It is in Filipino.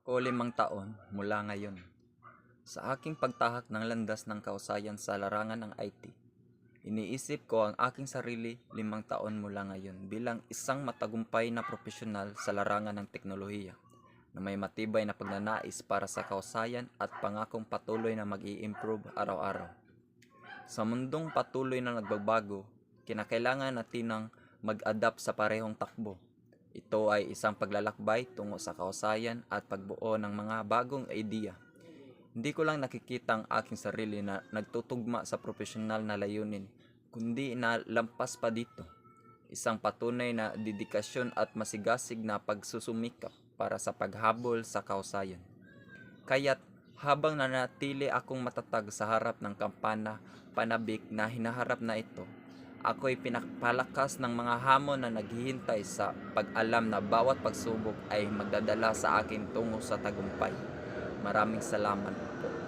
Ko 5 taon mula ngayon. Sa aking pagtahak ng landas ng kausayan sa larangan ng IT, iniisip ko ang aking sarili 5 taon mula ngayon bilang isang matagumpay na profesional sa larangan ng teknolohiya na may matibay na pagnanais para sa kausayan at pangakong patuloy na mag-i-improve araw-araw. Sa mundong patuloy na nagbabago, kinakailangan natin ng mag-adapt sa parehong takbo. Ito ay isang paglalakbay tungo sa kausayan at pagbuo ng mga bagong idea. Hindi ko lang nakikita ang aking sarili na nagtutugma sa profesional na layunin, kundi na lampas pa dito. Isang patunay na dedikasyon at masigasig na pagsusumikap para sa paghabol sa kausayan. Kaya't habang nanatili akong matatag sa harap ng kampana panabik na hinaharap na ito, ako'y pinapalakas ng mga hamon na naghihintay sa pag-alam na bawat pagsubok ay magdadala sa akin tungo sa tagumpay. Maraming salamat po.